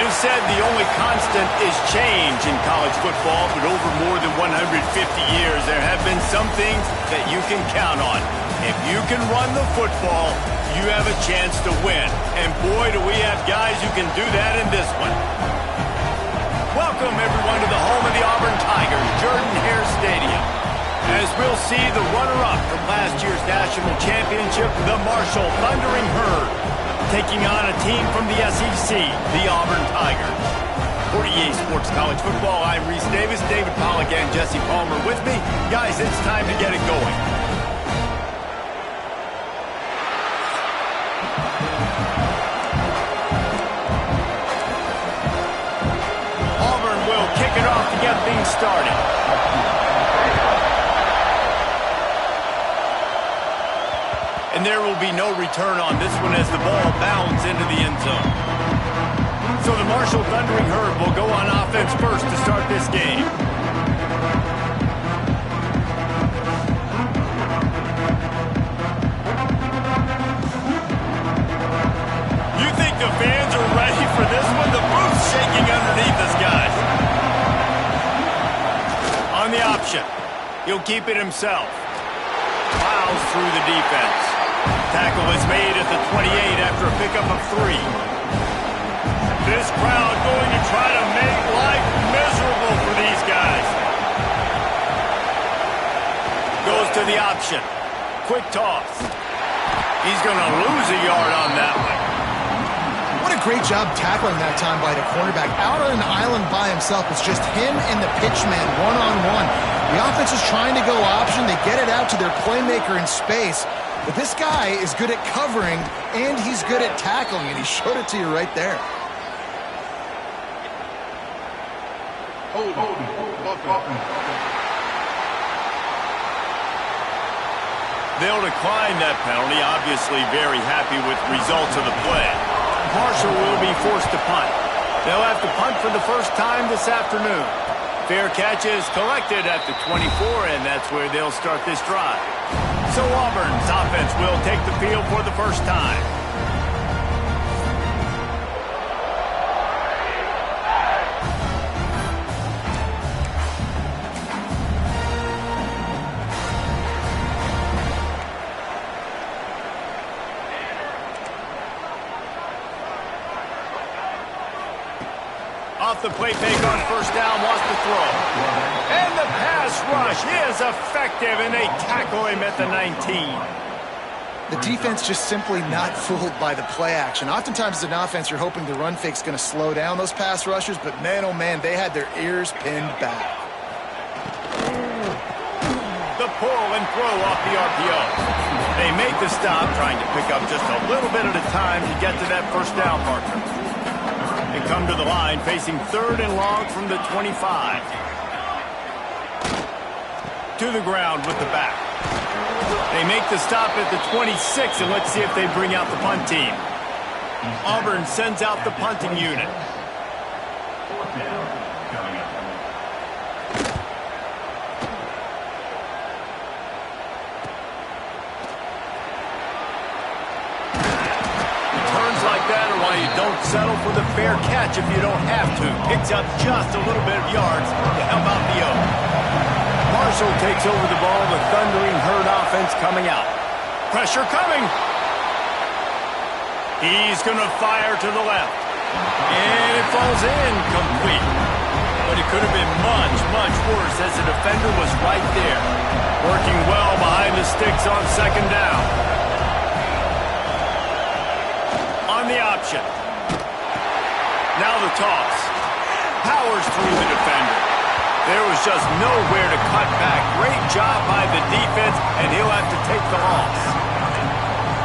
It is said the only constant is change in college football, but over more than 150 years, there have been some things that you can count on. If you can run the football, you have a chance to win. And boy, do we have guys who can do that in this one. Welcome, everyone, to the home of the Auburn Tigers, Jordan-Hare Stadium. As we'll see the runner-up from last year's national championship, the Marshall Thundering Herd, taking on a team from the SEC, the Auburn Tigers. For EA Sports College Football, I'm Reese Davis, David Pollack, and Jesse Palmer with me. Guys, it's time to get it going. Auburn will kick it off to get things started. And there will be no return on this one as the ball bounds into the end zone. So the Marshall Thundering Herd will go on offense first to start this game. You think the fans are ready for this one? The booth's shaking underneath us, guys. On the option, he'll keep it himself. Plows through the defense. Tackle is made at the 28 after a pickup of 3. This crowd going to try to make life miserable for these guys. Goes to the option. Quick toss. He's going to lose a yard on that one. What a great job tackling that time by the cornerback. Out on an island by himself. It's just him and the pitchman one-on-one. The offense is trying to go option. They get it out to their playmaker in space. But this guy is good at covering, and he's good at tackling, and he showed it to you right there. They'll decline that penalty, obviously very happy with results of the play. Marshall will be forced to punt. They'll have to punt for the first time this afternoon. Fair catch is collected at the 24, and that's where they'll start this drive. So Auburn's offense will take the field for the first time. Off the play fake on first down, wants to throw. And the pass rush is effective, and they tackle him at the 19. The defense just simply not fooled by the play action. Oftentimes as an offense, you're hoping the run fake's going to slow down those pass rushers, but man, oh man, they had their ears pinned back. The pull and throw off the RPO. They make the stop, trying to pick up just a little bit at a time to get to that first down marker. They come to the line facing 3rd and long from the 25. To the ground with the back. They make the stop at the 26, and let's see if they bring out the punt team. Auburn sends out the punting unit. You don't settle for the fair catch if you don't have to. Picks up just a little bit of yards to help out the O. Marshall takes over the ball. The Thundering Herd offense coming out. Pressure coming. He's going to fire to the left. And it falls in complete. But it could have been much, much worse as the defender was right there. Working well behind the sticks on 2nd down. On the option. Now the toss. Powers through the defender. There was just nowhere to cut back. Great job by the defense, and he'll have to take the loss.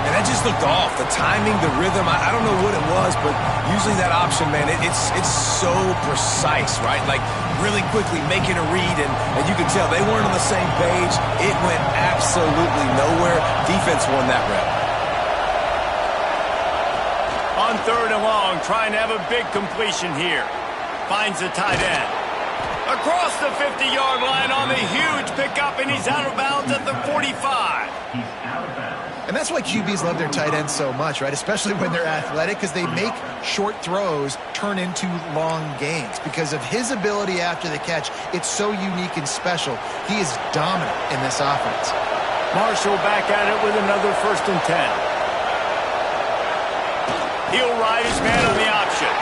And that just looked off. The timing, the rhythm, I don't know what it was, but usually that option, man, it's so precise, right? Like really quickly making a read, and you can tell they weren't on the same page. It went absolutely nowhere. Defense won that rep. On 3rd and long, trying to have a big completion here. Finds the tight end. Across the 50-yard line on the huge pickup, and he's out of bounds at the 45. He's out of bounds. And that's why QBs love their tight ends so much, right? Especially when they're athletic, because they make short throws turn into long gains. Because of his ability after the catch, it's so unique and special. He is dominant in this offense. Marshall back at it with another 1st and 10. He'll ride his man on the option.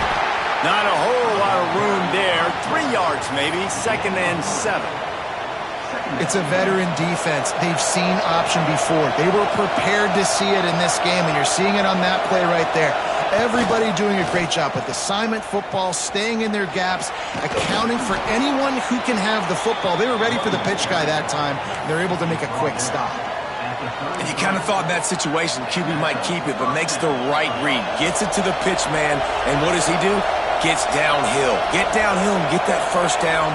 Not a whole lot of room there. 3 yards maybe, 2nd and 7. It's a veteran defense. They've seen option before. They were prepared to see it in this game, and you're seeing it on that play right there. Everybody doing a great job with assignment football, staying in their gaps, accounting for anyone who can have the football. They were ready for the pitch guy that time, and they're able to make a quick stop. And you kind of thought in that situation QB might keep it, but makes the right read. Gets it to the pitch man, and what does he do? Gets downhill. Get downhill and get that 1st down.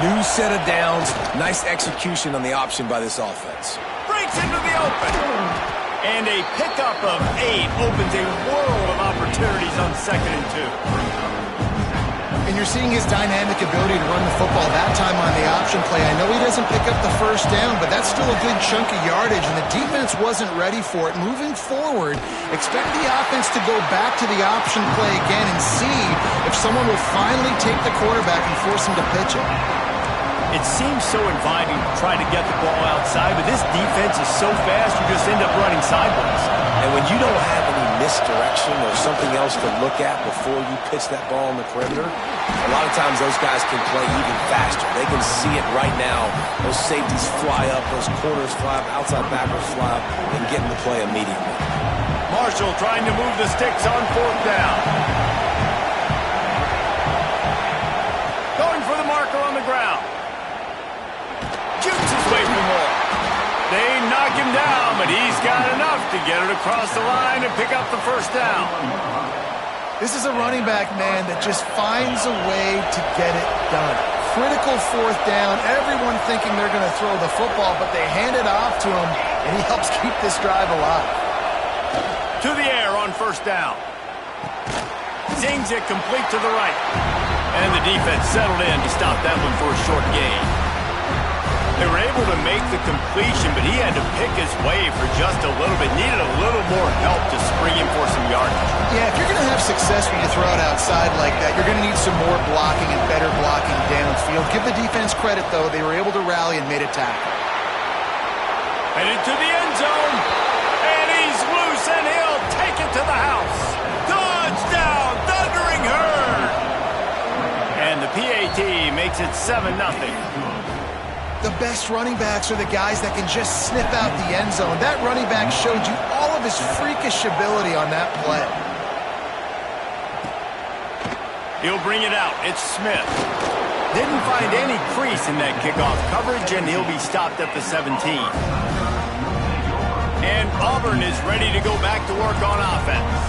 New set of downs. Nice execution on the option by this offense. Breaks into the open. And a pickup of 8 opens a world of opportunities on 2nd and 2. And you're seeing his dynamic ability to run the football that time on the option play. I know he doesn't pick up the 1st down, but that's still a good chunk of yardage, and the defense wasn't ready for it. Moving forward, expect the offense to go back to the option play again and see if someone will finally take the quarterback and force him to pitch it. It seems so inviting to try to get the ball outside, but this defense is so fast you just end up running sideways. And when you don't have any misdirection or something else to look at before you pitch that ball on the perimeter, a lot of times those guys can play even faster. They can see it right now. Those safeties fly up, those corners fly up, outside backers fly up, and get in the play immediately. Marshall trying to move the sticks on 4th down. Going for the marker on the ground. Shoots his way for more. They knock him down, but he's got enough to get it across the line and pick up the 1st down. This is a running back, man, that just finds a way to get it done. Critical 4th down. Everyone thinking they're going to throw the football, but they hand it off to him, and he helps keep this drive alive. To the air on 1st down. Zings it complete to the right. And the defense settled in to stop that one for a short gain. They were able to make the completion, but he had to pick his way for just a little bit. Needed a little more help to spring him for some yardage. Yeah, if you're going to have success when you throw it outside like that, you're going to need some more blocking and better blocking downfield. Give the defense credit, though. They were able to rally and made a tackle. Headed to the end zone. And he's loose, and he'll take it to the house. Touchdown, Thundering Herd. And the PAT makes it 7-0. The best running backs are the guys that can just snip out the end zone. That running back showed you all of his freakish ability on that play. He'll bring it out. It's Smith. Didn't find any crease in that kickoff coverage, and he'll be stopped at the 17. And Auburn is ready to go back to work on offense.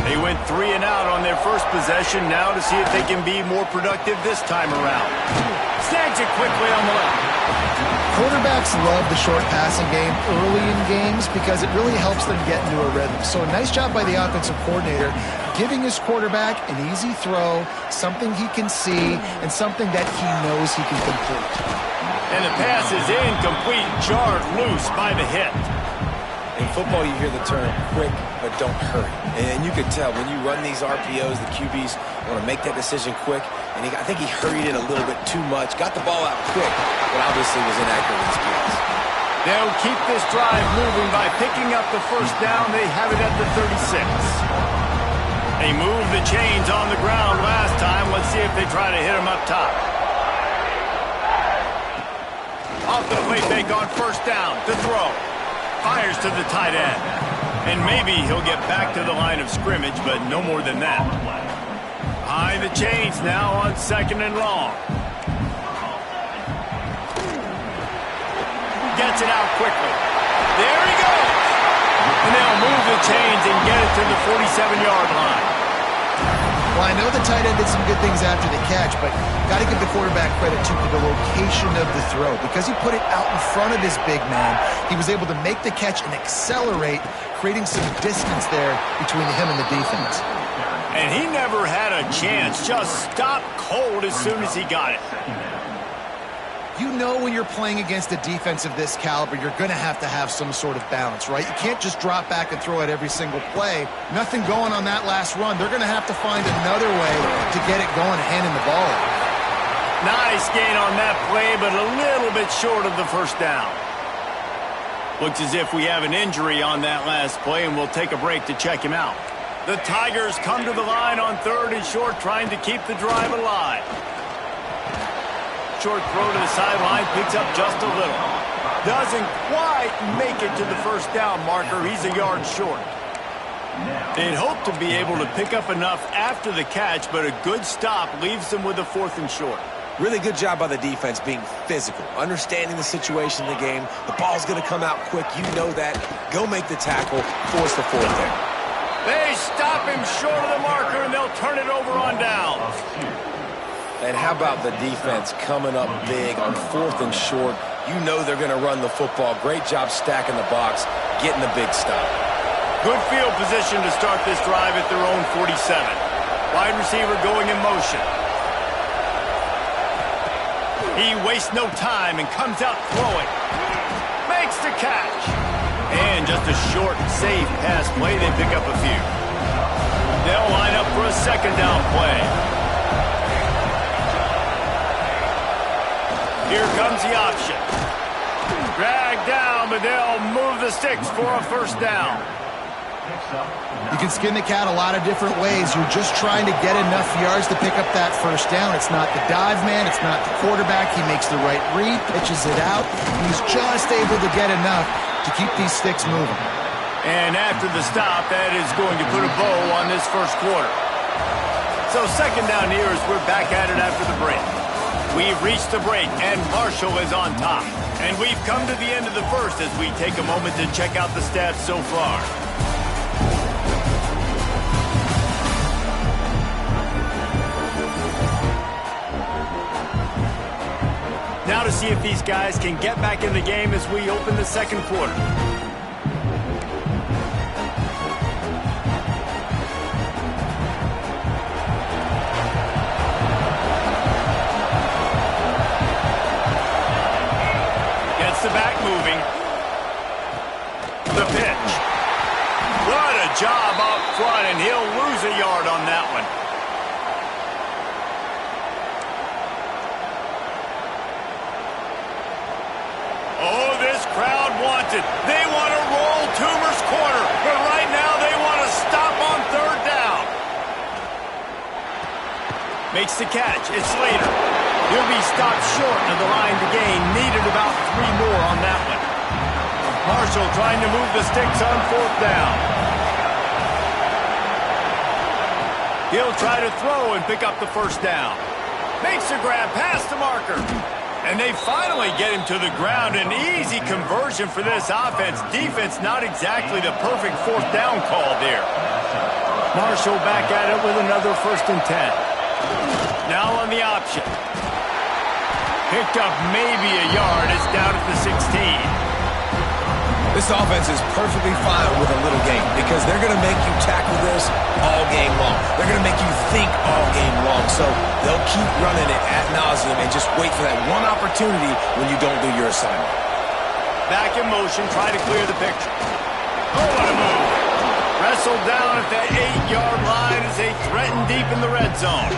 They went 3 and out on their first possession, now to see if they can be more productive this time around. Snags it quickly on the left. Quarterbacks love the short passing game early in games because it really helps them get into a rhythm. So a nice job by the offensive coordinator giving his quarterback an easy throw, something he can see, and something that he knows he can complete. And the pass is incomplete, jarred loose by the hit. In football, you hear the term quick, but don't hurry. And you can tell when you run these RPOs, the QBs want to make that decision quick. And I think he hurried it a little bit too much. Got the ball out quick, but obviously was inaccurate in his pass. They'll keep this drive moving by picking up the 1st down. They have it at the 36. They moved the chains on the ground last time. Let's see if they try to hit him up top. Off the play fake on 1st down to throw. Fires to the tight end. And maybe he'll get back to the line of scrimmage, but no more than that. Behind the chains now on 2nd and long. Gets it out quickly. There he goes. And they'll move the chains and get it to the 47-yard line. Well, I know the tight end did some good things after the catch, but got to give the quarterback credit, too, for the location of the throw. Because he put it out in front of his big man, he was able to make the catch and accelerate, creating some distance there between him and the defense. And he never had a chance. Just stopped cold as soon as he got it. You know when you're playing against a defense of this caliber, you're going to have some sort of balance, right? You can't just drop back and throw it every single play. Nothing going on that last run. They're going to have to find another way to get it going, handing the ball off. Nice gain on that play, but a little bit short of the first down. Looks as if we have an injury on that last play, and we'll take a break to check him out. The Tigers come to the line on 3rd and short, trying to keep the drive alive. Short throw to the sideline, picks up just a little. Doesn't quite make it to the first down marker. He's a yard short. They'd hope to be able to pick up enough after the catch, but a good stop leaves them with a 4th and short. Really good job by the defense being physical, understanding the situation in the game. The ball's going to come out quick. You know that. Go make the tackle, force the 4th down. They stop him short of the marker, and they'll turn it over on downs. And how about the defense coming up big on 4th and short? You know they're going to run the football. Great job stacking the box, getting the big stop. Good field position to start this drive at their own 47. Wide receiver going in motion. He wastes no time and comes out throwing. Makes the catch. And just a short, safe pass play. They pick up a few. They'll line up for a 2nd down play. Here comes the option. Dragged down, but they'll move the sticks for a 1st down. You can skin the cat a lot of different ways. You're just trying to get enough yards to pick up that 1st down. It's not the dive man. It's not the quarterback. He makes the right read, pitches it out. He's just able to get enough to keep these sticks moving. And after the stop, that is going to put a bow on this 1st quarter. So 2nd down here as we're back at it after the break. We've reached the break, and Marshall is on top. And we've come to the end of the 1st as we take a moment to check out the stats so far. Now to see if these guys can get back in the game as we open the 2nd quarter. Gets the back moving. The pitch. What a job up front, and he'll lose a yard on that one. Oh, this crowd wants it. They want to roll Toomer's corner, but right now they want to stop on 3rd down. Makes the catch. It's Slater. He'll be stopped short of the line to gain. Needed about 3 more on that one. Marshall trying to move the sticks on 4th down. He'll try to throw and pick up the 1st down. Makes a grab past the marker. And they finally get him to the ground. An easy conversion for this offense. Defense not exactly the perfect 4th down call there. Marshall back at it with another 1st and 10. Now on the option. Picked up maybe a yard. It's down at the 16. This offense is perfectly fine with a little game because they're going to make you tackle this all game long. They're going to make you think all game long. So they'll keep running it ad nauseum and just wait for that one opportunity when you don't do your assignment. Back in motion, try to clear the picture. Oh, what a move. Wrestled down at the 8-yard line as they threaten deep in the red zone.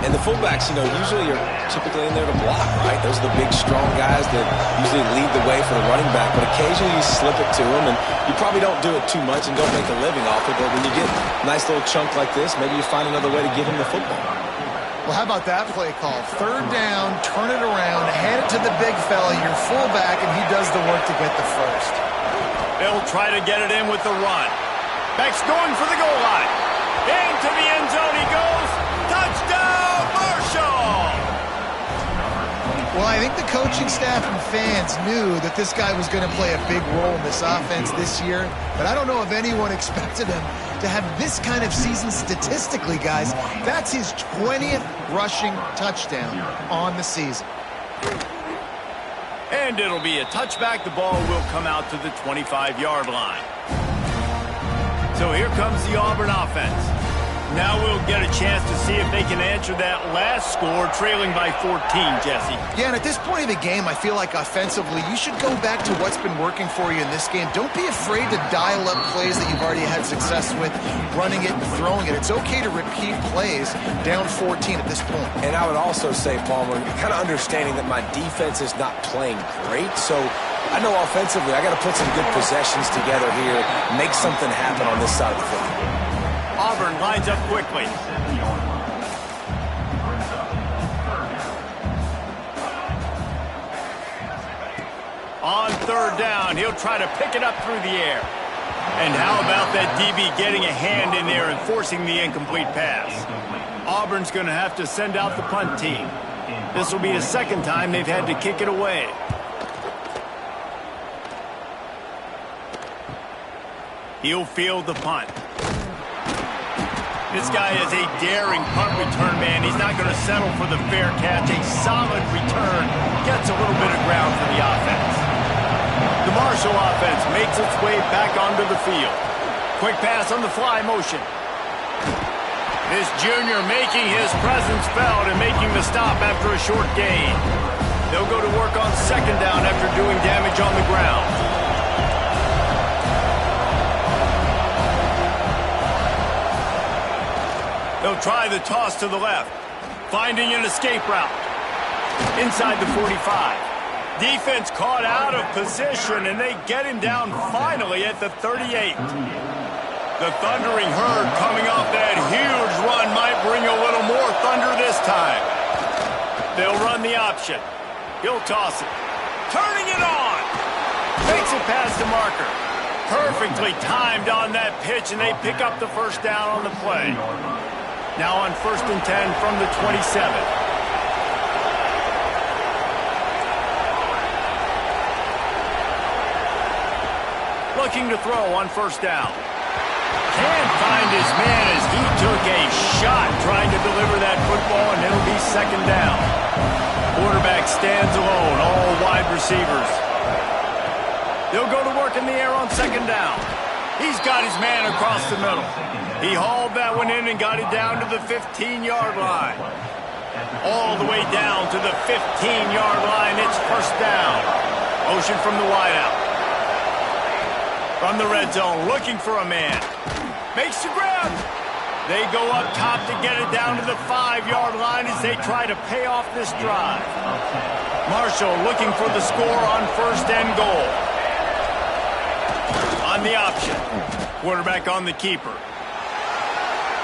And the fullbacks, usually are typically in there to block, right? Those are the big, strong guys that usually lead the way for the running back. But occasionally you slip it to them, and you probably don't do it too much and don't make a living off it. But when you get a nice little chunk like this, maybe you find another way to give him the football. Well, how about that play call? 3rd down, turn it around, hand it to the big fella, your fullback, and he does the work to get the 1st. They'll try to get it in with the run. Beck's going for the goal line. Into the end zone he goes. Touchdown, Marshall! Well, I think the coaching staff and fans knew that this guy was going to play a big role in this offense this year, but I don't know if anyone expected him to have this kind of season statistically, guys. That's his 20th rushing touchdown on the season. And it'll be a touchback. The ball will come out to the 25-yard line. So here comes the Auburn offense. Now we'll get a chance to see if they can answer that last score, trailing by 14, Jesse. Yeah, and at this point of the game, I feel like offensively, you should go back to what's been working for you in this game. Don't be afraid to dial up plays that you've already had success with, running it and throwing it. It's okay to repeat plays down 14 at this point. And I would also say, Palmer, kind of understanding that my defense is not playing great, so I know offensively I got to put some good possessions together here, make something happen on this side of the football. Auburn lines up quickly. On third down, he'll try to pick it up through the air. And how about that DB getting a hand in there and forcing the incomplete pass? Auburn's going to have to send out the punt team. This will be the second time they've had to kick it away. He'll field the punt. This guy is a daring punt return man. He's not going to settle for the fair catch. A solid return gets a little bit of ground for the offense. The Marshall offense makes its way back onto the field. Quick pass on the fly motion. This junior making his presence felt and making the stop after a short gain. They'll go to work on second down after doing damage on the ground. They'll try the toss to the left, finding an escape route. Inside the 45. Defense caught out of position, and they get him down finally at the 38. The thundering herd coming off that huge run might bring a little more thunder this time. They'll run the option. He'll toss it. Turning it on. Makes it past the marker. Perfectly timed on that pitch, and they pick up the first down on the play. Now on 1st and 10 from the 27. Looking to throw on first down. Can't find his man as he took a shot trying to deliver that football, and it'll be second down. Quarterback stands alone, all wide receivers. They'll go to work in the air on second down. He's got his man across the middle. He hauled that one in and got it down to the 15-yard line. All the way down to the 15-yard line. It's first down. Motion from the wideout. From the red zone, looking for a man. Makes the grab. They go up top to get it down to the 5-yard line as they try to pay off this drive. Marshall looking for the score on first and goal. On the option. Quarterback on the keeper.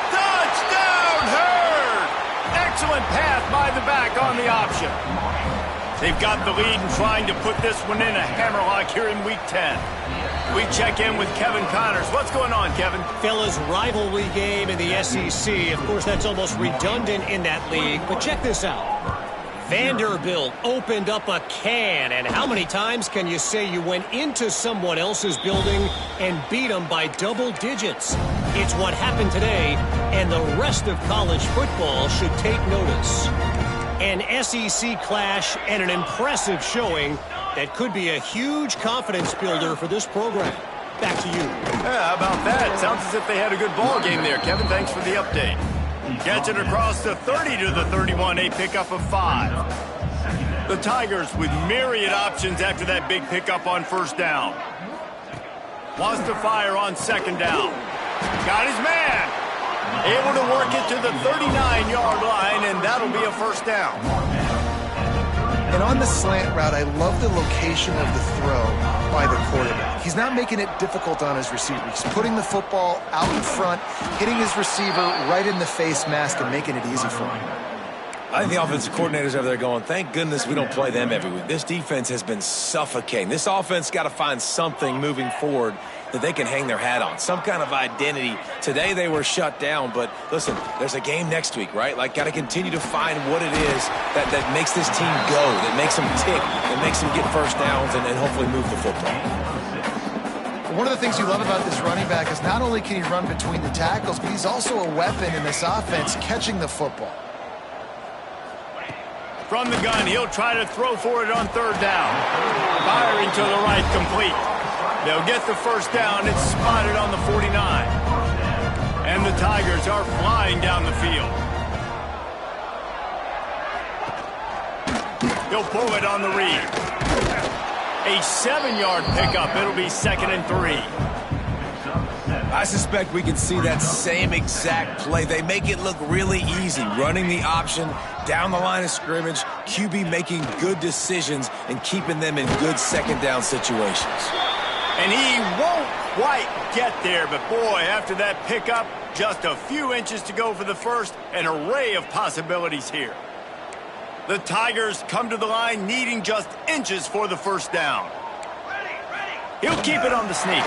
Touchdown, Herd! Excellent pass by the back on the option. They've got the lead and trying to put this one in a hammerlock here in Week 10. We check in with Kevin Connors. What's going on, Kevin? Fellas, rivalry game in the SEC. Of course, that's almost redundant in that league. But check this out. Vanderbilt opened up a can, and how many times can you say you went into someone else's building and beat them by double digits? It's what happened today, and the rest of college football should take notice. An SEC clash and an impressive showing that could be a huge confidence builder for this program. Back to you. Yeah, how about that? Sounds as if they had a good ball game there. Kevin, thanks for the update. Gets it across the 30 to the 31, a pickup of 5. The Tigers with myriad options after that big pickup on first down. Wants to fire on second down. Got his man. Able to work it to the 39-yard line, and that'll be a first down. And on the slant route, I love the location of the throw by the quarterback. He's not making it difficult on his receiver. He's putting the football out in front, hitting his receiver right in the face mask and making it easy for him. I think the offensive coordinators over there going, thank goodness we don't play them every week. This defense has been suffocating. This offense got to find something moving forward that they can hang their hat on, some kind of identity. Today they were shut down, but listen, there's a game next week, right? Like, got to continue to find what it is that makes this team go, that makes them tick, that makes them get first downs and hopefully move the football. One of the things you love about this running back is not only can he run between the tackles, but he's also a weapon in this offense catching the football. From the gun, he'll try to throw for it on third down. Firing to the right, complete. They'll get the first down. It's spotted on the 49. And the Tigers are flying down the field. He'll pull it on the read. A 7-yard pickup. It'll be 2nd and 3. I suspect we can see that same exact play. They make it look really easy, running the option down the line of scrimmage, QB making good decisions and keeping them in good second down situations. And he won't quite get there, but boy, after that pickup, just a few inches to go for the first, an array of possibilities here. The Tigers come to the line needing just inches for the first down. He'll keep it on the sneak.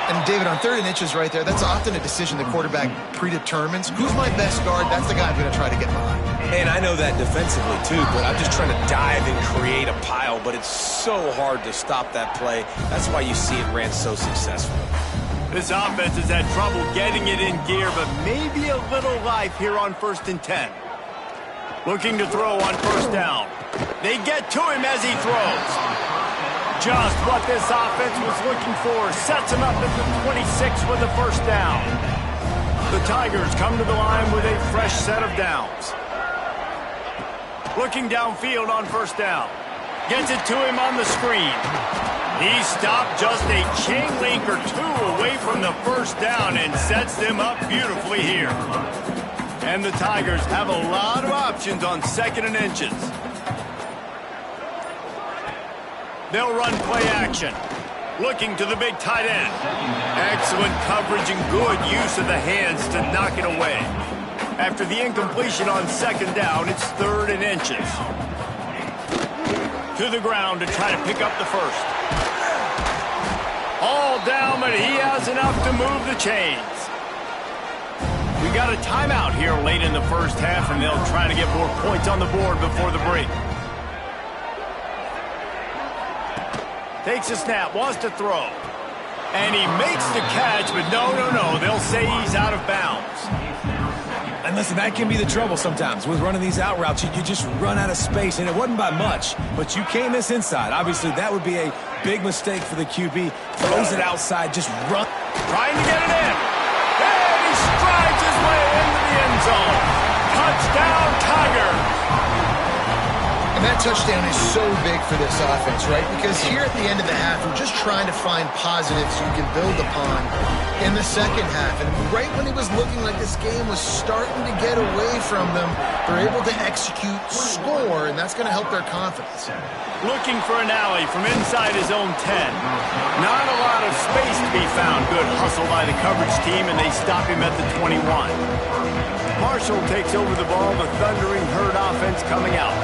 And David, on 3rd and inches right there, that's often a decision the quarterback predetermines. Who's my best guard? That's the guy I'm going to try to get behind. And I know that defensively too, but I'm just trying to dive and create a pile, but it's so hard to stop that play. That's why you see it ran so successfully. This offense has had trouble getting it in gear, but maybe a little life here on 1st and 10. Looking to throw on 1st down. They get to him as he throws. Just what this offense was looking for. Sets him up at the 26 with the 1st down. The Tigers come to the line with a fresh set of downs. Looking downfield on 1st down. Gets it to him on the screen. He stopped just a chain link or 2 away from the 1st down and sets them up beautifully here. And the Tigers have a lot of options on 2nd and inches. They'll run play action. Looking to the big tight end. Excellent coverage and good use of the hands to knock it away. After the incompletion on 2nd down, it's 3rd and inches. To the ground to try to pick up the first. All down, but he has enough to move the chains. We got a timeout here late in the 1st half, and they'll try to get more points on the board before the break. Takes a snap, wants to throw. And he makes the catch, but no. They'll say he's out of bounds. And listen, that can be the trouble sometimes with running these out routes. You just run out of space, and it wasn't by much, but you can't miss inside. Obviously, that would be a big mistake for the QB. Throws it outside, just run. Trying to get it in. And he strides his way into the end zone. Touchdown, Tigers. And that touchdown is so big for this offense, right? Because here at the end of the half, we're just trying to find positives you can build upon in the 2nd half. And right when it was looking like this game was starting to get away from them, they're able to execute, score, and that's going to help their confidence. Looking for an alley from inside his own 10. Not a lot of space to be found. Good hustle by the coverage team, and they stop him at the 21. Marshall takes over the ball, the thundering herd offense coming out.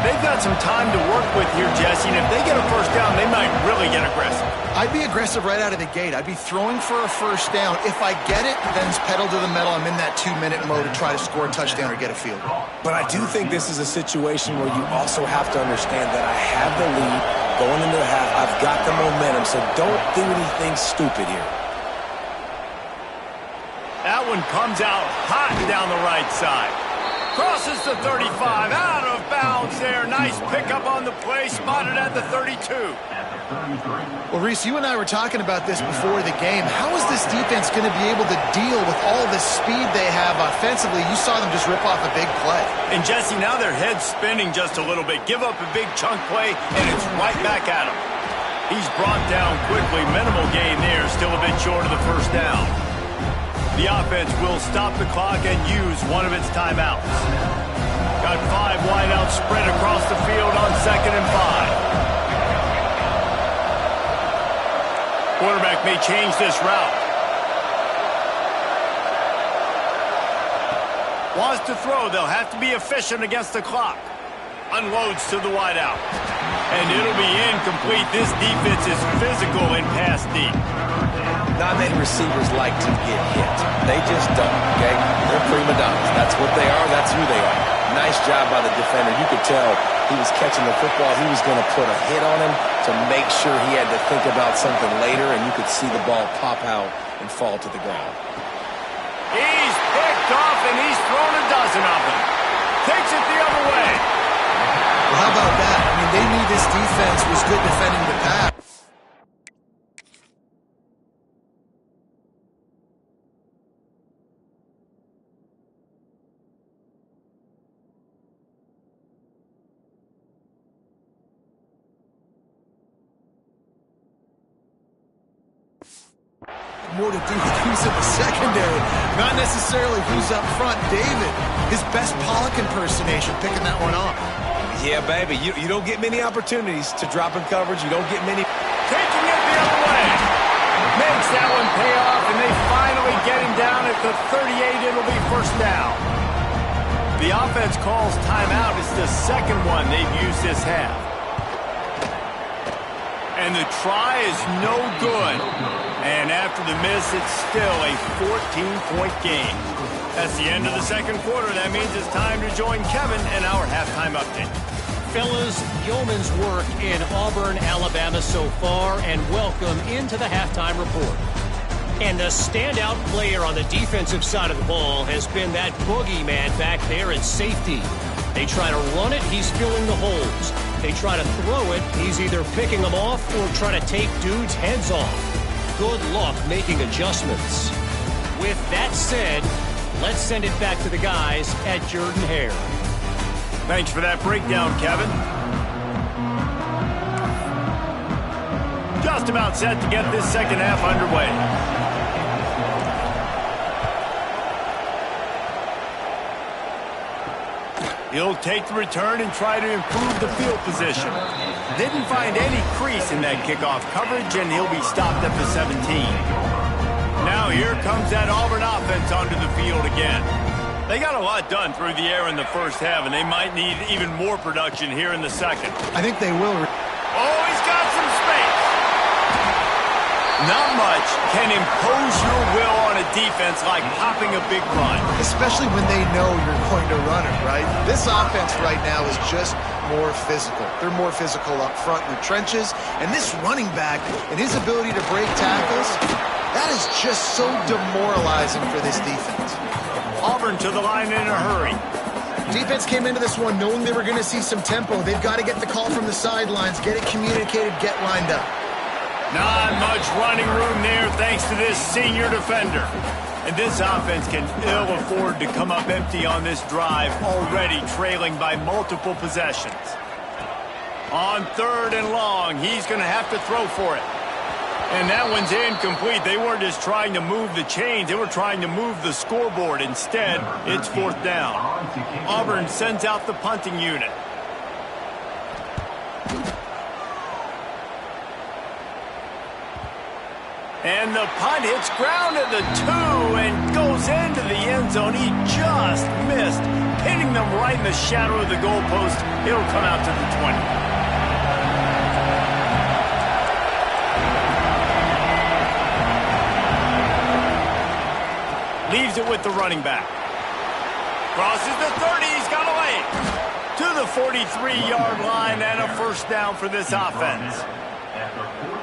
They've got some time to work with here, Jesse, and if they get a 1st down, they might really get aggressive. I'd be aggressive right out of the gate. I'd be throwing for a 1st down. If I get it, then it's pedal to the metal. I'm in that 2-minute mode to try to score a touchdown or get a field goal. But I do think this is a situation where you also have to understand that I have the lead going into the half. I've got the momentum, so don't do anything stupid here. That one comes out hot down the right side. Crosses the 35, out of bounds there. Nice pickup on the play, spotted at the 32. Well, Reese, you and I were talking about this before the game. How is this defense going to be able to deal with all the speed they have offensively? You saw them just rip off a big play. And Jesse, now their head's spinning just a little bit. Give up a big chunk play, and it's right back at him. He's brought down quickly. Minimal gain there, still a bit short of the 1st down. The offense will stop the clock and use one of its timeouts. Got 5 wideouts spread across the field on 2nd and 5. Quarterback may change this route. Wants to throw. They'll have to be efficient against the clock. Unloads to the wideout. And it'll be incomplete. This defense is physical and pass deep. Not many receivers like to get hit. They just don't, okay? They're prima donnas. That's what they are. That's who they are. Nice job by the defender. You could tell he was catching the football. He was going to put a hit on him to make sure he had to think about something later, and you could see the ball pop out and fall to the ground. He's picked off, and he's thrown a dozen of them. Takes it the other way. Well, how about that? I mean, they knew this defense was good defending the pass. more to do with who's in the secondary, not necessarily who's up front. David, his best Pollock impersonation, picking that one off. Yeah, baby, you don't get many opportunities to drop in coverage. You don't get many. Taking it the other way. Makes that one pay off, and they finally get him down at the 38. It'll be first down. The offense calls timeout. It's the second one they've used this half. And the try is no good. And after the miss, it's still a 14-point game. That's the end of the second quarter. That means it's time to join Kevin in our halftime update. Fellas, yeoman's work in Auburn, Alabama so far, and welcome into the halftime report. And the standout player on the defensive side of the ball has been that boogeyman back there at safety. They try to run it, he's filling the holes. They try to throw it, he's either picking them off or trying to take dudes' heads off. Good luck making adjustments. With that said, let's send it back to the guys at Jordan-Hare. Thanks for that breakdown, Kevin. Just about set to get this second half underway. He'll take the return and try to improve the field position. Didn't find any crease in that kickoff coverage, and he'll be stopped at the 17. Now here comes that Auburn offense onto the field again. They got a lot done through the air in the first half, and they might need even more production here in the second. I think they will. Oh, he's got some space. Not much can impose your will on a defense like popping a big run. Especially when they know you're going to run it, right? This offense right now is just more physical. They're more physical up front in the trenches. And this running back and his ability to break tackles, that is just so demoralizing for this defense. Auburn to the line in a hurry. Defense came into this one knowing they were going to see some tempo. They've got to get the call from the sidelines, get it communicated, get lined up. Not much running room there thanks to this senior defender. And this offense can ill afford to come up empty on this drive, already trailing by multiple possessions. On 3rd and long, he's going to have to throw for it. And that one's incomplete. They weren't just trying to move the chains. They were trying to move the scoreboard. Instead, it's 4th down. Auburn sends out the punting unit. And the punt hits ground at the 2 and goes into the end zone. He just missed, hitting them right in the shadow of the goalpost. It'll come out to the 20. Leaves it with the running back. Crosses the 30. He's got away to the 43-yard line, and a first down for this offense.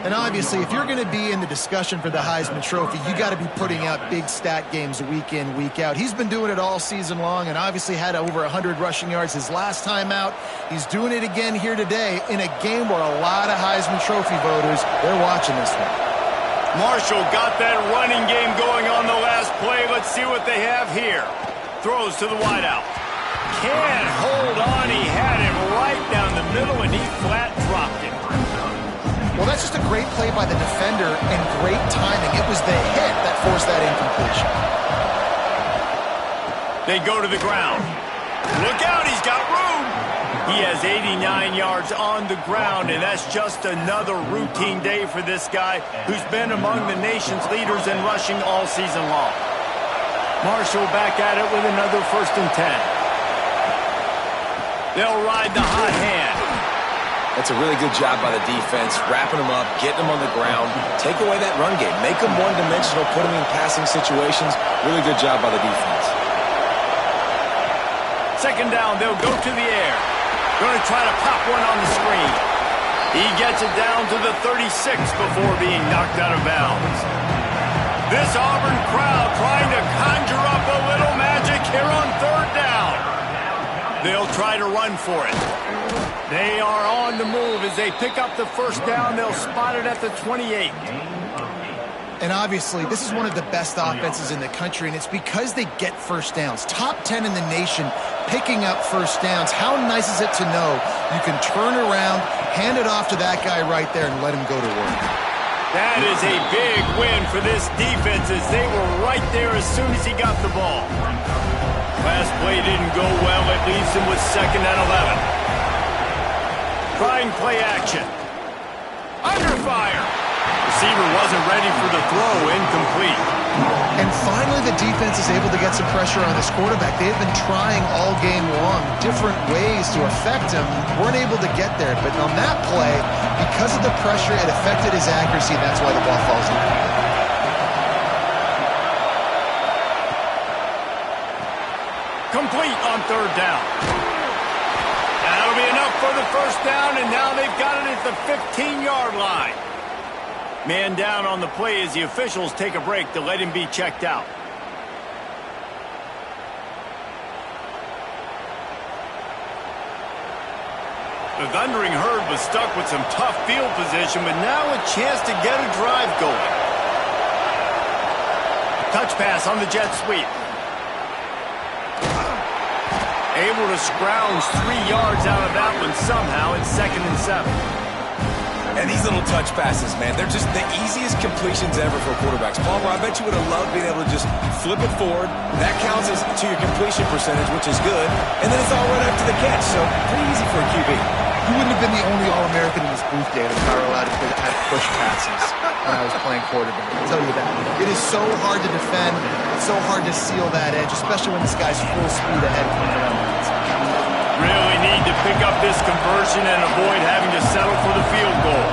And obviously, if you're going to be in the discussion for the Heisman Trophy, you got to be putting out big stat games week in, week out. He's been doing it all season long and obviously had over 100 rushing yards his last time out. He's doing it again here today in a game where a lot of Heisman Trophy voters, they're watching this one. Marshall got that running game going on the last play. Let's see what they have here. Throws to the wideout. Can't hold on. He had it right down the middle, and he flat dropped it. Well, that's just a great play by the defender and great timing. It was the hit that forced that incompletion. They go to the ground. Look out, he's got room. He has 89 yards on the ground, and that's just another routine day for this guy who's been among the nation's leaders in rushing all season long. Marshall back at it with another 1st and 10. They'll ride the hot hand. That's a really good job by the defense, wrapping them up, getting them on the ground. Take away that run game. Make them one-dimensional, put them in passing situations. Really good job by the defense. 2nd down, they'll go to the air. Going to try to pop one on the screen. He gets it down to the 36 before being knocked out of bounds. This Auburn crowd trying to conjure up a little magic here on 3rd down. They'll try to run for it. They are on the move. As they pick up the 1st down, they'll spot it at the 28. And obviously, this is one of the best offenses in the country, and it's because they get 1st downs. Top 10 in the nation picking up 1st downs. How nice is it to know you can turn around, hand it off to that guy right there, and let him go to work. That is a big win for this defense as they were right there as soon as he got the ball. Last play didn't go well. It leaves him with 2nd and 11. Trying play action. Under fire. Receiver wasn't ready for the throw. Incomplete. And finally, the defense is able to get some pressure on this quarterback. They have been trying all game long different ways to affect him. Weren't able to get there. But on that play, because of the pressure, it affected his accuracy, and that's why the ball falls incomplete. Complete on 3rd down. That'll be enough for the 1st down, and now they've got it at the 15-yard line. Man down on the play as the officials take a break to let him be checked out. The Thundering Herd was stuck with some tough field position, but now a chance to get a drive going. Touch pass on the jet sweep. Able to scrounge 3 yards out of that one somehow in 2nd and 7. And these little touch passes, man, they're just the easiest completions ever for quarterbacks. Palmer, I bet you would have loved being able to just flip it forward. That counts as to your completion percentage, which is good. And then it's all right up to the catch, so pretty easy for a QB. You wouldn't have been the only All-American in this booth, David, if I were allowed to have push passes when I was playing quarterback. I'll tell you that. It is so hard to defend. It's so hard to seal that edge, especially when this guy's full speed ahead coming around the outside. Really need to pick up this conversion and avoid having to settle for the field goal.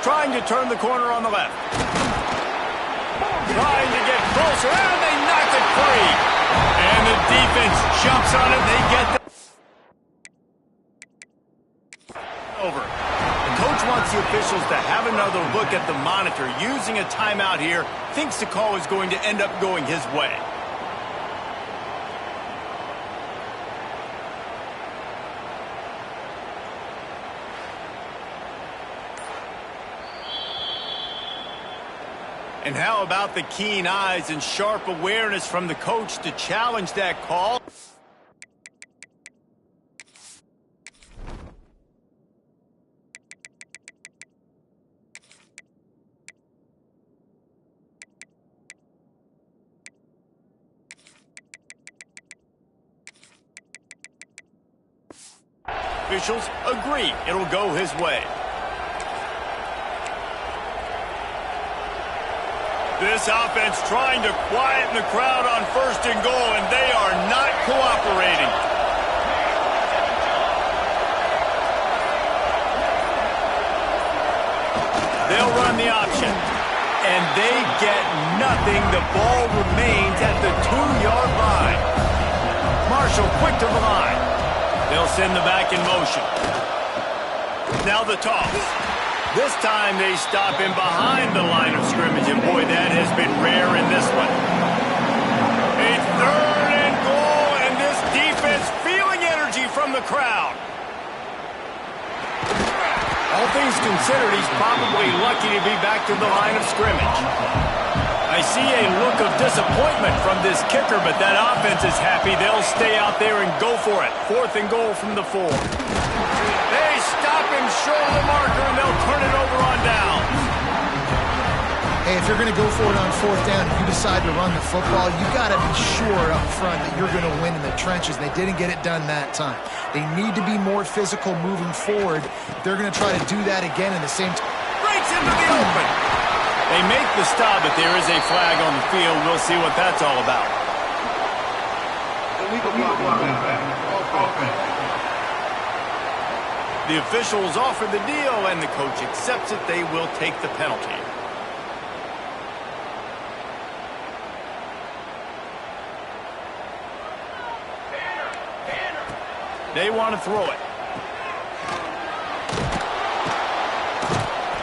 Trying to turn the corner on the left. Trying to get closer, and they knock it free. And the defense jumps on it. They get the over. The coach wants the officials to have another look at the monitor. Using a timeout here, thinks the call is going to end up going his way. And how about the keen eyes and sharp awareness from the coach to challenge that call? Officials agree it'll go his way. This offense trying to quieten the crowd on 1st and goal, and they are not cooperating. They'll run the option, and they get nothing. The ball remains at the 2-yard line. Marshall quick to the line. They'll send the back in motion. Now the toss. This time they stop him behind the line of scrimmage, and boy, that has been rare in this one. A 3rd and goal, and this defense feeling energy from the crowd. All things considered, he's probably lucky to be back to the line of scrimmage. I see a look of disappointment from this kicker, but that offense is happy. They'll stay out there and go for it. 4th and goal from the 4. They stop him short of the marker, and they'll turn it over on down. Hey, if you're going to go for it on 4th down, if you decide to run the football, you got to be sure up front that you're going to win in the trenches. They didn't get it done that time. They need to be more physical moving forward. They're going to try to do that again in the same time. Breaks into the open. They make the stop, but there is a flag on the field. We'll see what that's all about. The officials offer the deal, and the coach accepts it. They will take the penalty. They want to throw it.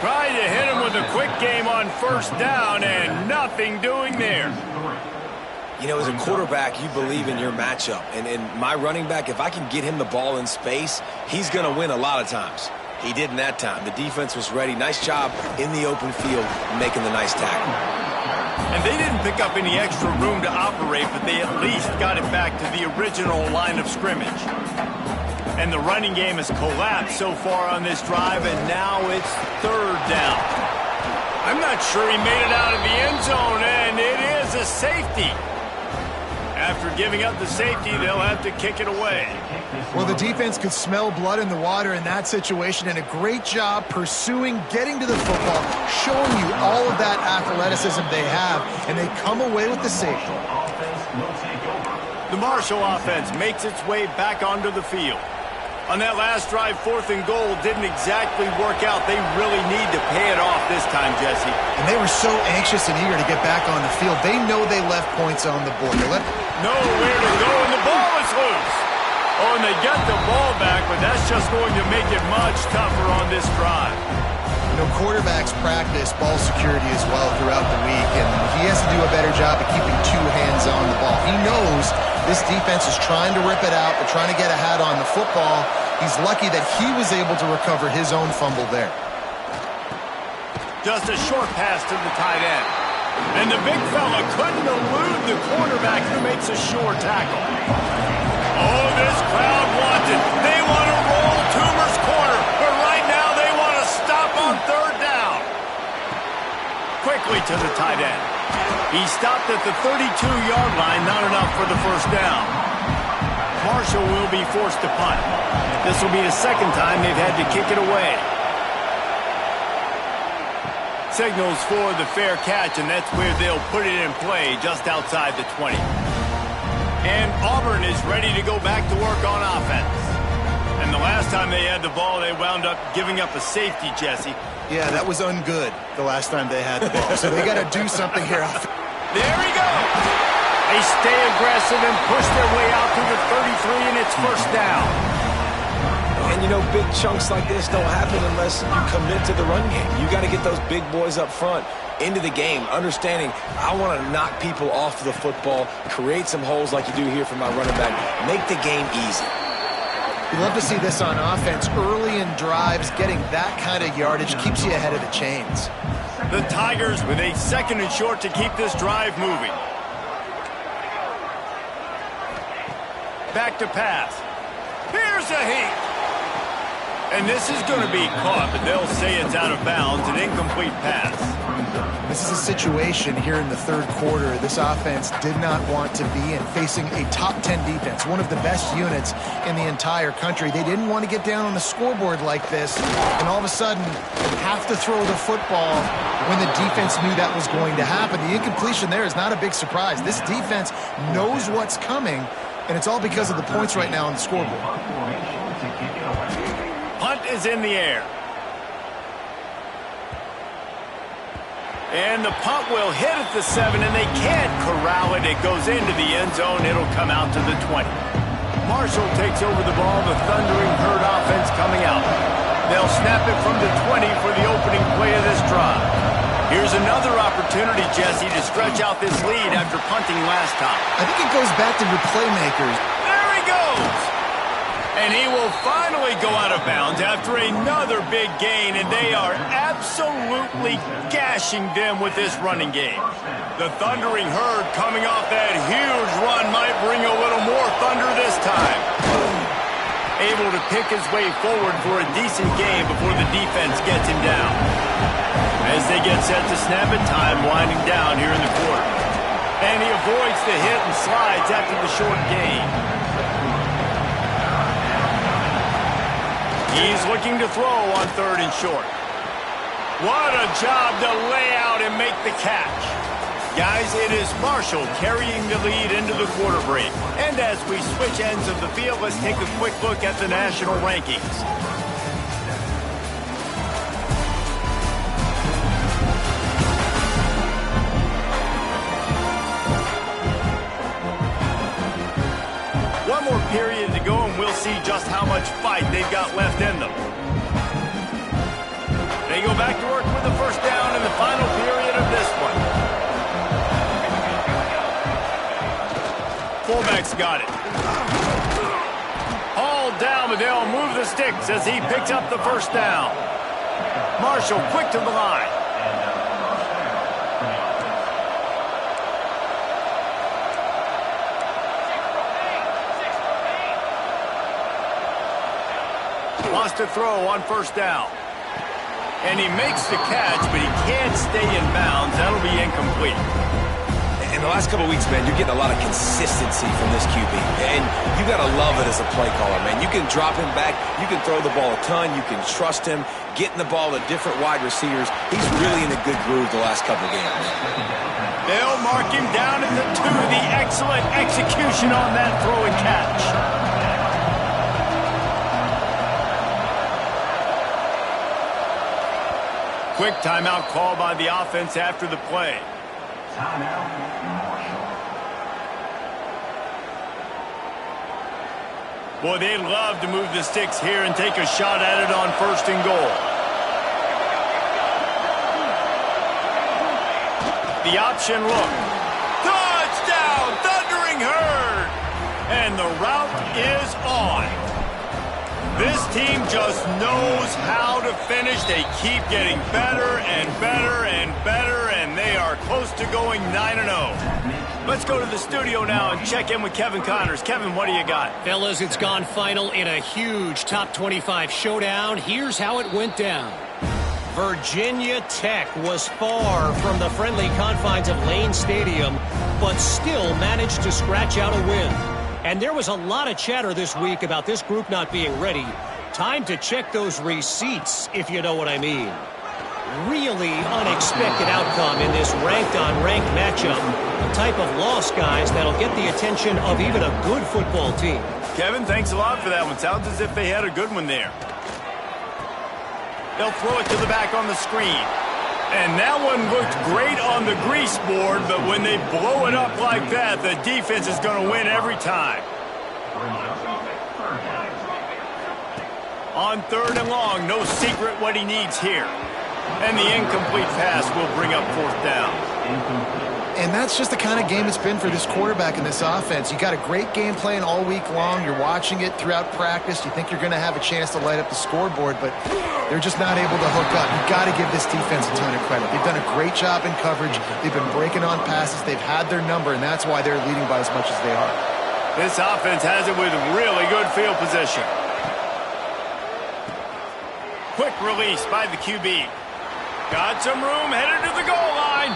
Trying to hit him with a quick game on 1st down, and nothing doing there. You know, as a quarterback, you believe in your matchup. And my running back, if I can get him the ball in space, he's going to win a lot of times. He didn't that time. The defense was ready. Nice job in the open field making the nice tackle. And they didn't pick up any extra room to operate, but they at least got it back to the original line of scrimmage. And the running game has collapsed so far on this drive, and now it's third down. I'm not sure he made it out of the end zone, and it is a safety. After giving up the safety, they'll have to kick it away. Well, the defense could smell blood in the water in that situation, and a great job pursuing, getting to the football, showing you all of that athleticism they have, and they come away with the safety. The Marshall offense makes its way back onto the field. On that last drive, 4th and goal didn't exactly work out. They really need to pay it off this time, Jesse. And they were so anxious and eager to get back on the field. They know they left points on the board. Nowhere to go, and the ball is loose. Oh, and they get the ball back, but that's just going to make it much tougher on this drive. You know, quarterbacks practice ball security as well throughout the week, and he has to do a better job of keeping two hands on the ball. He knows this defense is trying to rip it out. They're trying to get ahead on the football. He's lucky that he was able to recover his own fumble there. Just a short pass to the tight end. And the big fella couldn't elude the quarterback who makes a sure tackle. Oh, this crowd wants it. They want to roll Toomer's corner, but right now they want to stop on third down. Quickly to the tight end. He stopped at the 32-yard line, not enough for the first down. Marshall will be forced to punt. This will be the second time they've had to kick it away. Signals for the fair catch, and that's where they'll put it in play, just outside the 20. And Auburn is ready to go back to work on offense. And the last time they had the ball, they wound up giving up a safety, Jesse. Yeah, that was ungood the last time they had the ball. So they got to do something here. There he goes. They stay aggressive and push their way out to the 33, and it's first down. And, you know, big chunks like this don't happen unless you commit to the run game. You got to get those big boys up front into the game, understanding I want to knock people off the football, create some holes like you do here for my running back, make the game easy. You love to see this on offense. Early in drives, getting that kind of yardage keeps you ahead of the chains. The Tigers with a 2nd and short to keep this drive moving. Back to pass. Here's a heat. And this is going to be caught, but they'll say it's out of bounds, an incomplete pass. This is a situation here in the third quarter this offense did not want to be in, facing a top 10 defense, one of the best units in the entire country. They didn't want to get down on the scoreboard like this, and all of a sudden have to throw the football when the defense knew that was going to happen. The incompletion there is not a big surprise. This defense knows what's coming, and it's all because of the points right now on the scoreboard. Punt is in the air. And the punt will hit at the 7, and they can't corral it. It goes into the end zone. It'll come out to the 20. Marshall takes over the ball. The Thundering Herd offense coming out. They'll snap it from the 20 for the opening play of this drive. Here's another opportunity, Jesse, to stretch out this lead after punting last time. I think it goes back to your playmakers. There he goes! And he will finally go out of bounds after another big gain, and they are absolutely gashing them with this running game. The Thundering Herd coming off that huge run might bring a little more thunder this time. Able to pick his way forward for a decent game before the defense gets him down. As they get set to snap it, time winding down here in the quarter. And he avoids the hit and slides after the short gain. He's looking to throw on 3rd and short. What a job to lay out and make the catch. Guys, it is Marshall carrying the lead into the quarter break. And as we switch ends of the field, let's take a quick look at the national rankings. One more period to go, and we'll see just how much fight they've got left in them. They go back to work with the first down in the final period of this one. Fullback's got it. Hauled down they'll move the sticks as he picks up the first down. Marshall quick to the line. Wants to throw on first down. And he makes the catch, but he can't stay in bounds. That'll be incomplete. In the last couple of weeks, man, you're getting a lot of consistency from this QB. And you got to love it as a play caller, man. You can drop him back. You can throw the ball a ton. You can trust him, getting the ball to different wide receivers. He's really in a good groove the last couple of games. They'll mark him down at the 2. The excellent execution on that throw and catch. Quick timeout call by the offense after the play. Timeout, Marshall. Boy, they'd love to move the sticks here and take a shot at it on first and goal. The option look. Touchdown! Thundering herd! And the route is on. This team just knows how to finish. They keep getting better and better and better, and they are close to going 9-0. Let's go to the studio now and check in with Kevin Connors. Kevin, what do you got? Fellas, it's gone final in a huge top 25 showdown. Here's how it went down. Virginia Tech was far from the friendly confines of Lane Stadium, but still managed to scratch out a win. And there was a lot of chatter this week about this group not being ready. Time to check those receipts, if you know what I mean. Really unexpected outcome in this ranked-on-ranked matchup. The type of loss, guys, that'll get the attention of even a good football team. Kevin, thanks a lot for that one. Sounds as if they had a good one there. They'll throw it to the back on the screen. And that one looked great on the grease board, but when they blow it up like that, the defense is going to win every time. On third and long, no secret what he needs here. And the incomplete pass will bring up fourth down. And that's just the kind of game it's been for this quarterback and this offense. You got a great game plan all week long. You're watching it throughout practice. You think you're going to have a chance to light up the scoreboard, but they're just not able to hook up. You've got to give this defense a ton of credit. They've done a great job in coverage. They've been breaking on passes. They've had their number, and that's why they're leading by as much as they are. This offense has it with really good field position. Quick release by the QB. Got some room, headed to the goal line.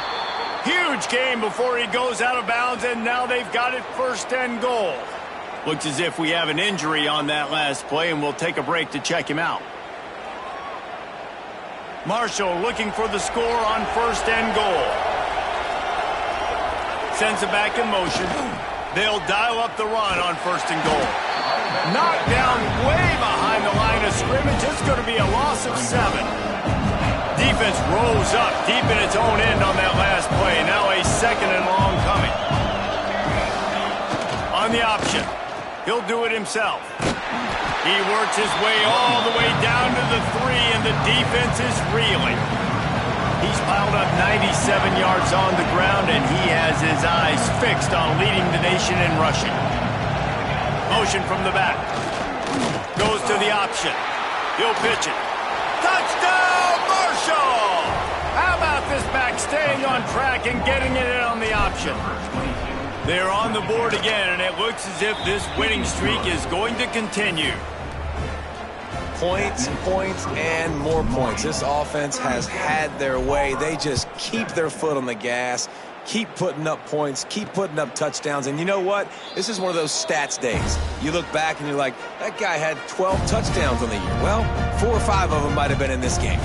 Huge game before he goes out of bounds, and now they've got it first and goal. Looks as if we have an injury on that last play, and we'll take a break to check him out. Marshall looking for the score on first and goal. Sends it back in motion. They'll dial up the run on first and goal. Knocked down way behind the line of scrimmage. It's going to be a loss of 7. Defense rose up deep in its own end on that last play. Now a second and long coming. On the option. He'll do it himself. He works his way all the way down to the 3, and the defense is reeling. He's piled up 97 yards on the ground, and he has his eyes fixed on leading the nation in rushing. Motion from the back. Goes to the option. He'll pitch it. Touchdown, Marshall! How about this back staying on track and getting it in on the option? They're on the board again, and it looks as if this winning streak is going to continue. Points, points, and more points. This offense has had their way. They just keep their foot on the gas, keep putting up points, keep putting up touchdowns. And you know what? This is one of those stats days. You look back and you're like, that guy had 12 touchdowns on the year. Well, 4 or 5 of them might have been in this game.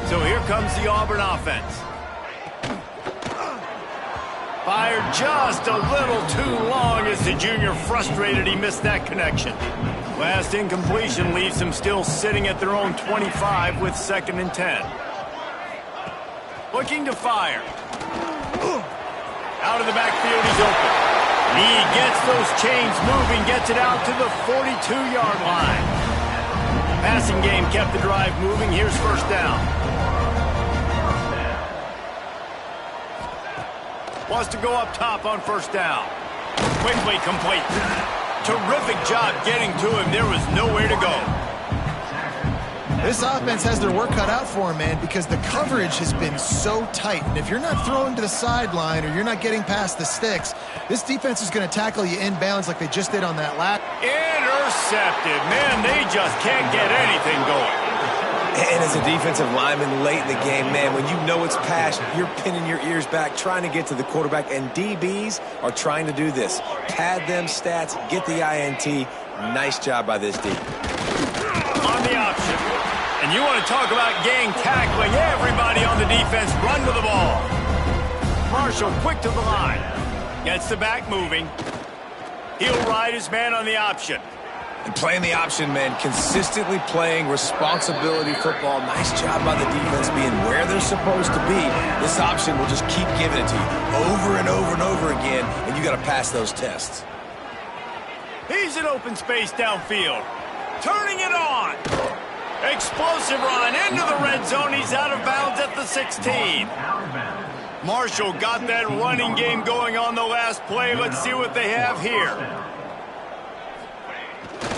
So here comes the Auburn offense. Fired just a little too long as the junior frustrated he missed that connection. Last incompletion leaves them still sitting at their own 25 with 2nd and 10. Looking to fire. Out of the backfield, he's open. He gets those chains moving, gets it out to the 42-yard line. Passing game kept the drive moving. Here's first down. Wants to go up top on first down. Quickly complete. terrific job getting to him. There was nowhere to go. This offense has their work cut out for them, man, because the coverage has been so tight. And if you're not throwing to the sideline or you're not getting past the sticks, this defense is going to tackle you inbounds like they just did on that last. Intercepted. Man, they just can't get anything going. And as a defensive lineman late in the game, man, when you know it's pass, you're pinning your ears back, trying to get to the quarterback, and DBs are trying to do this. Pad them stats, get the INT. Nice job by this D. On the option. And you want to talk about gang tackling. Everybody on the defense run with the ball. Marshall quick to the line. Gets the back moving. He'll ride his man on the option. And playing the option, man, consistently playing responsibility football. Nice job by the defense being where they're supposed to be. This option will just keep giving it to you over and over and over again, and you got to pass those tests. He's in open space downfield. Turning it on. Explosive run into the red zone. He's out of bounds at the 16. Marshall got that running game going on the last play. Let's see what they have here.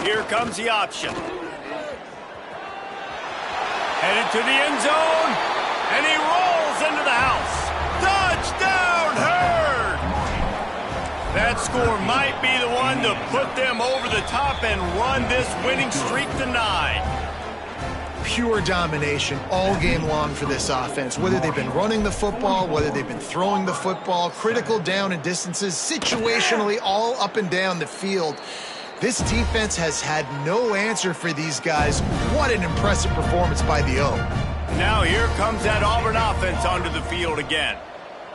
Here comes the option. Headed to the end zone. And he rolls into the house. Touchdown, Herd! That score might be the one to put them over the top and run this winning streak to 9. Pure domination all game long for this offense. Whether they've been running the football, whether they've been throwing the football, critical down and distances, situationally all up and down the field. This defense has had no answer for these guys. What an impressive performance by the O. Now here comes that Auburn offense onto the field again.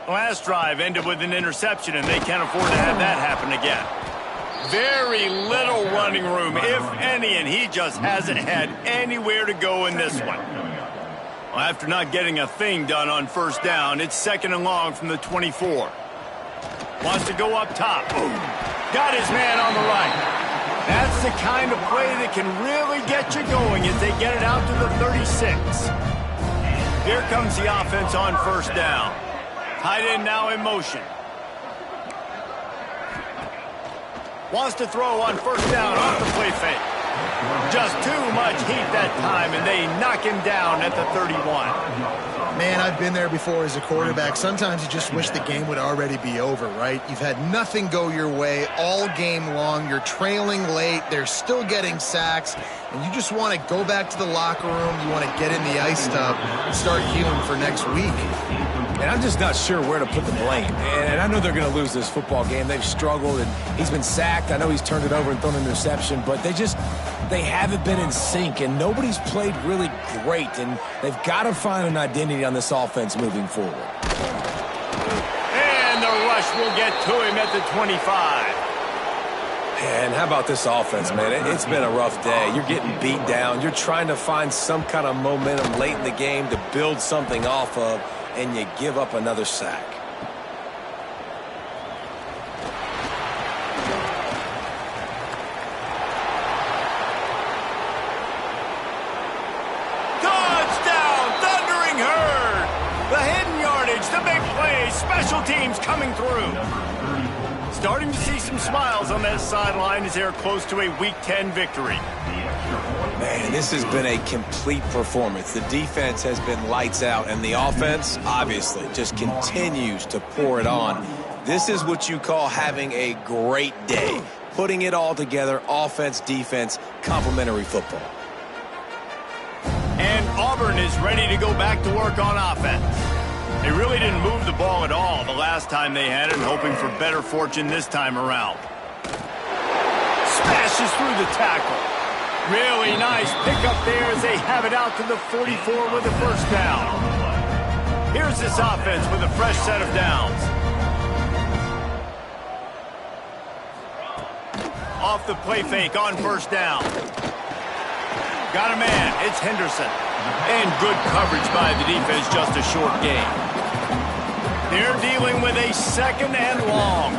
Last drive ended with an interception, and they can't afford to have that happen again. Very little running room, if any, and he just hasn't had anywhere to go in this one. Well, after not getting a thing done on first down, it's 2nd and long from the 24. Wants to go up top. Got his man on the right. That's the kind of play that can really get you going as they get it out to the 36. Here comes the offense on first down. Tight end now in motion. Wants to throw on first down off the play fake. Just too much heat that time, and they knock him down at the 31. Man, I've been there before as a quarterback. Sometimes you just wish the game would already be over, right? You've had nothing go your way all game long. You're trailing late. They're still getting sacks. And you just want to go back to the locker room. You want to get in the ice tub and start healing for next week. And I'm just not sure where to put the blame. And I know they're going to lose this football game. They've struggled, and he's been sacked. I know he's turned it over and thrown an interception, but they haven't been in sync, and nobody's played really great, and they've got to find an identity on this offense moving forward. And the rush will get to him at the 25. And how about this offense, man? It's been a rough day. You're getting beat down. You're trying to find some kind of momentum late in the game to build something off of, and you give up another sack. Touchdown, Thundering Herd! The hidden yardage, the big play, special teams coming through. Starting to see some smiles on that sideline as they're close to a Week 10 victory. Man, this has been a complete performance. The defense has been lights out, and the offense, obviously, just continues to pour it on. This is what you call having a great day. Putting it all together, offense, defense, complementary football. And Auburn is ready to go back to work on offense. They really didn't move the ball at all the last time they had it, hoping for better fortune this time around. Smashes through the tackle. Really nice pickup there as they have it out to the 44 with a first down. Here's this offense with a fresh set of downs. Off the play fake on first down. Got a man. It's Henderson. And good coverage by the defense, just a short gain. They're dealing with a 2nd and long.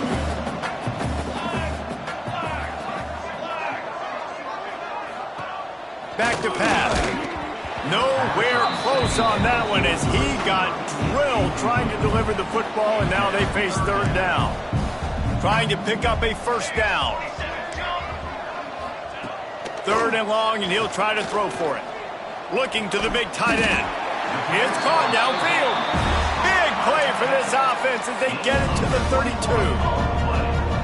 Back to pass. Nowhere close on that one as he got drilled trying to deliver the football, and now they face 3rd down. Trying to pick up a first down. 3rd and long, and he'll try to throw for it. Looking to the big tight end. It's caught downfield. Big play for this offense as they get it to the 32.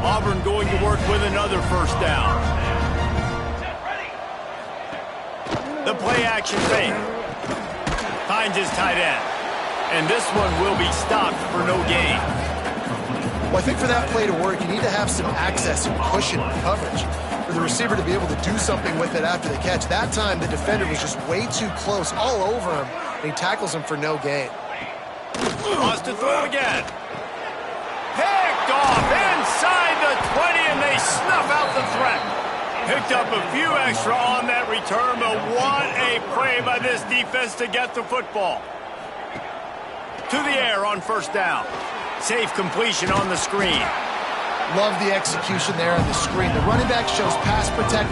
Auburn going to work with another 1st down. The play action fake. Finds his tight end. And this one will be stopped for no gain. Well, I think for that play to work, you need to have some access and cushion and coverage for the receiver to be able to do something with it after the catch. That time, the defender was just way too close, all over him, and he tackles him for no gain. Wants to throw again. Picked off inside the 20, and they snuff out the threat. Picked up a few extra on that return, but what a play by this defense to get the football. To the air on 1st down. Safe completion on the screen. Love the execution there on the screen. The running back shows pass protect.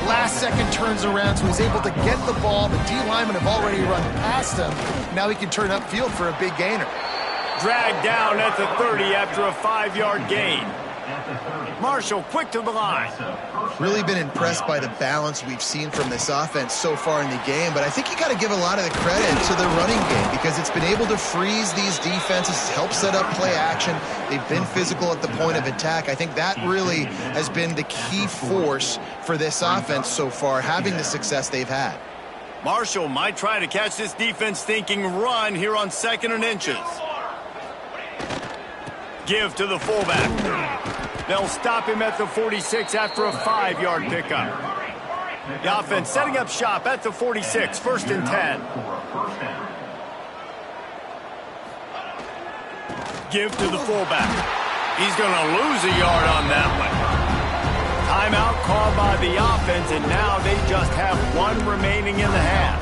Last second turns around, so he's able to get the ball. The D linemen have already run past him. Now he can turn upfield for a big gainer. Dragged down at the 30 after a 5-yard gain. Marshall quick to the line. Really been impressed by the balance we've seen from this offense so far in the game, but I think you got to give a lot of the credit to the running game because it's been able to freeze these defenses, help set up play action. They've been physical at the point of attack. I think that really has been the key force for this offense so far, having the success they've had. Marshall might try to catch this defense thinking run here on 2nd and inches. Give to the fullback. They'll stop him at the 46 after a 5-yard pickup. The offense setting up shop at the 46, 1st and 10. Give to the fullback. He's going to lose a yard on that one. Timeout called by the offense, and now they just have 1 remaining in the half.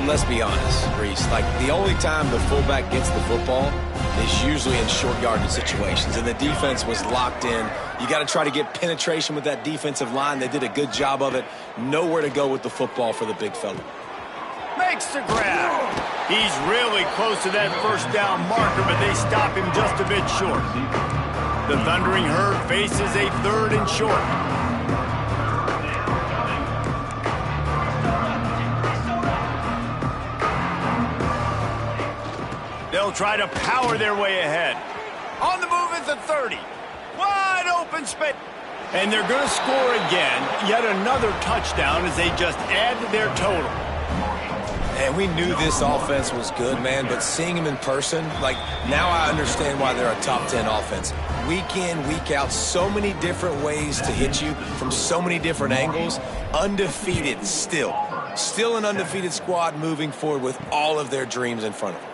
Let's be honest, Reese. Like, the only time the fullback gets the football is usually in short yardage situations, and the defense was locked in. You got to try to get penetration with that defensive line. They did a good job of it. Nowhere to go with the football for the big fella. Makes the grab. He's really close to that 1st down marker, but they stop him just a bit short. The Thundering Herd faces a 3rd and short. They'll try to power their way ahead. On the move at the 30. Wide open space. And they're going to score again. Yet another touchdown as they just add to their total. And we knew this offense was good, man, but seeing them in person, like, now I understand why they're a top 10 offense. Week in, week out, so many different ways to hit you from so many different angles. Undefeated still. Still an undefeated squad moving forward with all of their dreams in front of them.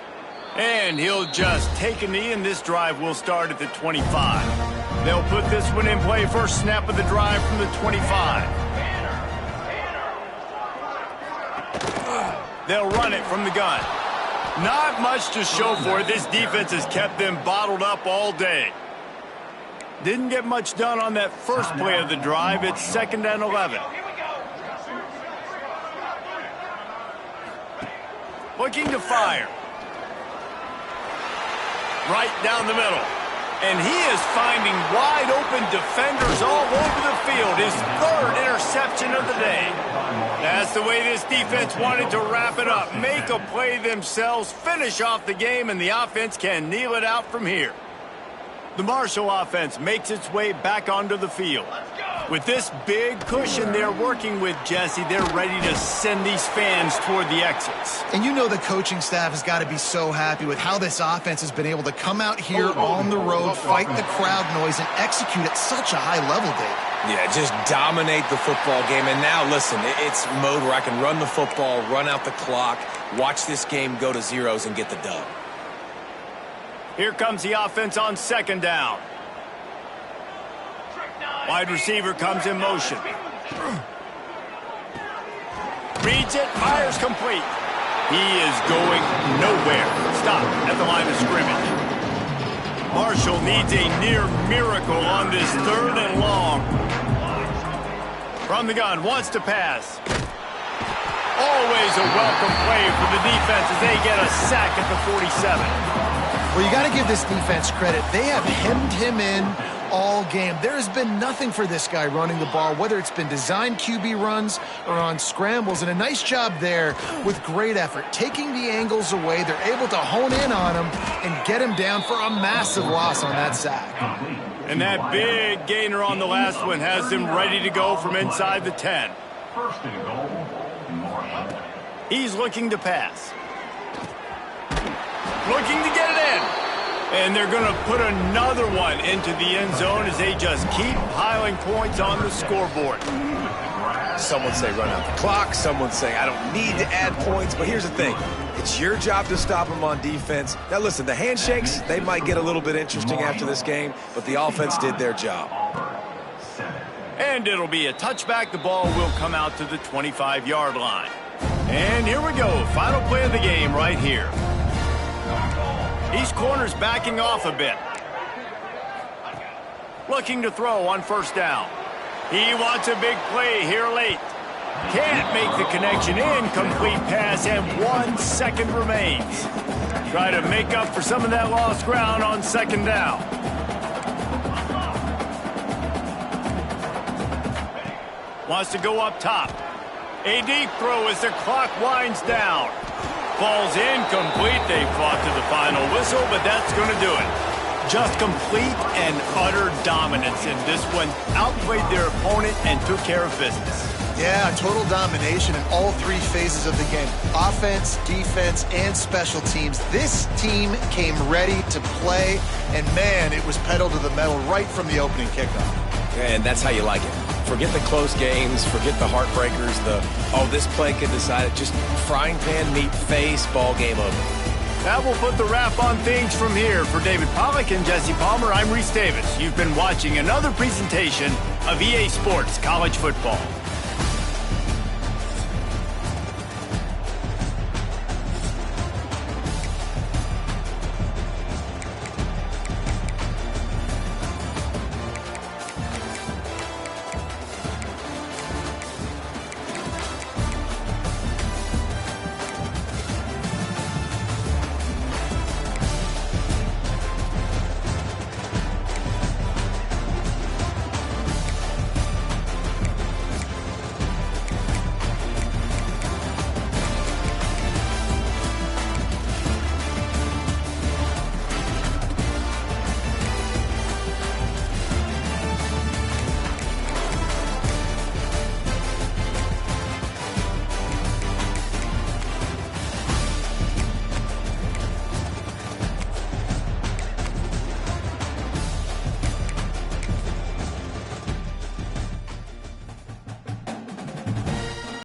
And he'll just take a knee, and this drive will start at the 25. They'll put this one in play. 1st snap of the drive from the 25. They'll run it from the gun. Not much to show for it. This defense has kept them bottled up all day. Didn't get much done on that first play of the drive. It's 2nd and 11. Looking to fire. Right down the middle. And he is finding wide open defenders all over the field. His 3rd interception of the day. That's the way this defense wanted to wrap it up. Make a play themselves, finish off the game, and the offense can kneel it out from here. The Marshall offense makes its way back onto the field. With this big cushion they're working with, Jesse, they're ready to send these fans toward the exits. And you know the coaching staff has got to be so happy with how this offense has been able to come out here on the road, fight the crowd noise, and execute at such a high level, Dave. Yeah, just dominate the football game. And now, listen, it's mode where I can run the football, run out the clock, watch this game go to zeros and get the dub. Here comes the offense on 2nd down. Wide receiver comes in motion. Reads it, fires complete. He is going nowhere. Stop at the line of scrimmage. Marshall needs a near miracle on this 3rd and long. From the gun, wants to pass. Always a welcome play for the defense as they get a sack at the 47. Well, you got to give this defense credit. They have hemmed him in all game. There has been nothing for this guy running the ball, whether it's been designed QB runs or on scrambles, and a nice job there with great effort. Taking the angles away, they're able to hone in on him and get him down for a massive loss on that sack. And that big gainer on the last one has him ready to go from inside the 10. First and goal, Marshall. He's looking to pass. Looking to get it in. And they're going to put another one into the end zone as they just keep piling points on the scoreboard. Someone say run out the clock. Someone say I don't need to add points. But here's the thing. It's your job to stop them on defense. Now, listen, the handshakes, they might get a little bit interesting after this game, but the offense did their job. And it'll be a touchback. The ball will come out to the 25-yard line. And here we go. Final play of the game right here. These corners backing off a bit. Looking to throw on first down. He wants a big play here late. Can't make the connection. Incomplete pass, and 1 second remains. Try to make up for some of that lost ground on second down. Wants to go up top. A deep throw as the clock winds down. Ball's incomplete. They fought to the final whistle, but that's going to do it. Just complete and utter dominance, and this one outplayed their opponent and took care of business. Yeah, total domination in all three phases of the game. Offense, defense, and special teams. This team came ready to play, and man, it was pedal to the metal right from the opening kickoff. And that's how you like it. Forget the close games, forget the heartbreakers, this play could decide it. Just frying pan meat face, ball game over. That will put the wrap on things from here. For David Pollack and Jesse Palmer, I'm Reese Davis. You've been watching another presentation of EA Sports College Football.